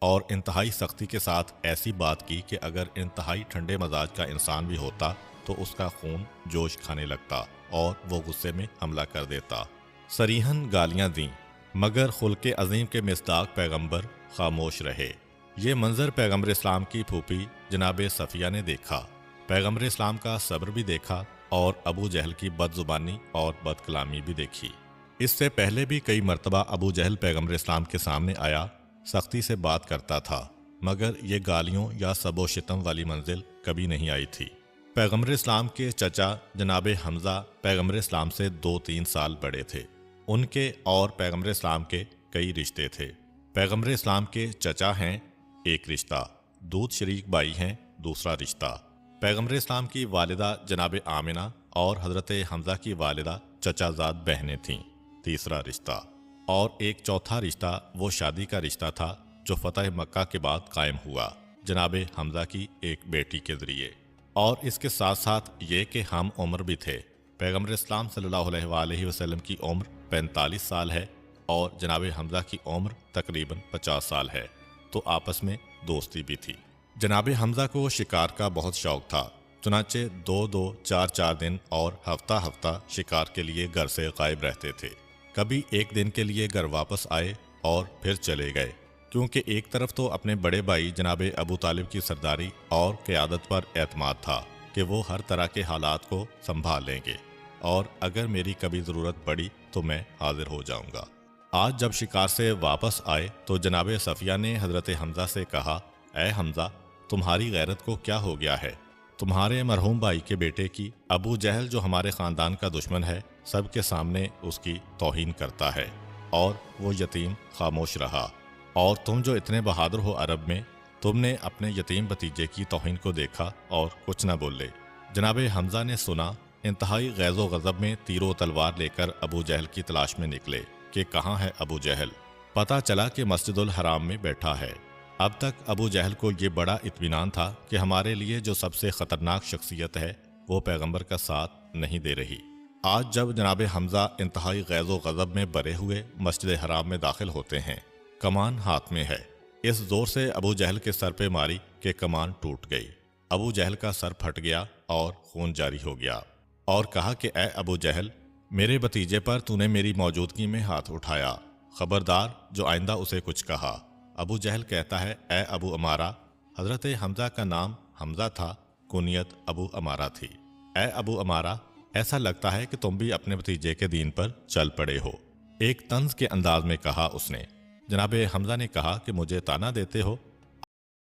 اور انتہائی سختی کے ساتھ ایسی بات کی کہ اگر انتہائی ٹھنڈے مزاج کا انسان بھی ہوتا تو اس کا خون جوش کھانے لگتا اور وہ غصے میں حملہ کر دیتا۔ صریحاً گالیاں دیں، مگر خلق عظیم کے مصداق پیغمبر خاموش رہے۔ یہ منظر پیغمبر اسلام کی پھوپھی جناب صفیہ نے دیکھا، پیغمبر اسلام کا صبر بھی دیکھا اور ابو جہل کی بد زبانی اور بد کلامی بھی دیکھی۔ اس سے پہلے بھی کئی مرتبہ ابو جہل پیغمبر اسلام کے سامنے آیا، سختی سے بات کرتا تھا، مگر یہ گالیوں یا سب و شتم والی منزل کبھی نہیں آئی تھی۔ پیغمبر اسلام کے چچا جناب حمزہ پیغمبر اسلام سے 2-3 سال بڑے تھے۔ ان کے اور پیغمبر اسلام کے کئی رشتے تھے۔ پیغمبر اسلام کے چچا ہیں ایک رشتہ، دودھ شریک بھائی ہیں دوسرا رشتہ۔ پیغمبر اسلام کی والدہ جناب آمنہ اور حضرت حمزہ کی والدہ چچا زاد بہنیں تھیں، تیسرا رشتہ۔ اور ایک چوتھا رشتہ وہ شادی کا رشتہ تھا جو فتح مکہ کے بعد قائم ہوا جناب حمزہ کی ایک بیٹی کے ذریعے۔ اور اس کے ساتھ ساتھ یہ کہ ہم عمر بھی تھے۔ پیغمبر اسلام صلی اللہ علیہ وآلہ وسلم کی عمر 45 سال ہے اور جناب حمزہ کی عمر تقریباً 50 سال ہے، تو آپس میں دوستی بھی تھی۔ جناب حمزہ کو شکار کا بہت شوق تھا، چنانچہ 2-2 4-4 دن اور ہفتہ ہفتہ شکار کے لیے گھر سے غائب رہتے تھے۔ کبھی ایک دن کے لیے گھر واپس آئے اور پھر چلے گئے، کیونکہ ایک طرف تو اپنے بڑے بھائی جناب ابو طالب کی سرداری اور قیادت پر اعتماد تھا کہ وہ ہر طرح کے حالات کو سنبھال لیں گے اور اگر میری کبھی ضرورت پڑی تو میں حاضر ہو جاؤں گا۔ آج جب شکار سے واپس آئے تو جناب صفیہ نے حضرت حمزہ سے کہا، اے حمزہ، تمہاری غیرت کو کیا ہو گیا ہے؟ تمہارے مرحوم بھائی کے بیٹے کی ابو جہل جو ہمارے خاندان کا دشمن ہے سب کے سامنے اس کی توہین کرتا ہے اور وہ یتیم خاموش رہا، اور تم جو اتنے بہادر ہو عرب میں، تم نے اپنے یتیم بھتیجے کی توہین کو دیکھا اور کچھ نہ بولے۔ جناب حمزہ نے سنا، انتہائی غیظ و غضب میں تیر و تلوار لے کر ابو جہل کی تلاش میں نکلے کہ کہاں ہے ابو جہل۔ پتہ چلا کہ مسجد الحرام میں بیٹھا ہے۔ اب تک ابو جہل کو یہ بڑا اطمینان تھا کہ ہمارے لیے جو سب سے خطرناک شخصیت ہے وہ پیغمبر کا ساتھ نہیں دے رہی۔ آج جب جناب حمزہ انتہائی غیظ و غضب میں بھرے ہوئے مسجد حرام میں داخل ہوتے ہیں، کمان ہاتھ میں ہے، اس زور سے ابو جہل کے سر پہ ماری کہ کمان ٹوٹ گئی۔ ابو جہل کا سر پھٹ گیا اور خون جاری ہو گیا، اور کہا کہ اے ابو جہل، میرے بھتیجے پر تو نے میری موجودگی میں ہاتھ اٹھایا، خبردار جو آئندہ اسے کچھ کہا۔ ابو جہل کہتا ہے، اے ابو امارہ، حضرت حمزہ کا نام حمزہ تھا، کنیت ابو امارہ تھی۔ اے ابو امارہ، ایسا لگتا ہے کہ تم بھی اپنے بھتیجے کے دین پر چل پڑے ہو، ایک طنز کے انداز میں کہا اس نے۔ جناب حمزہ نے کہا کہ مجھے تانا دیتے ہو،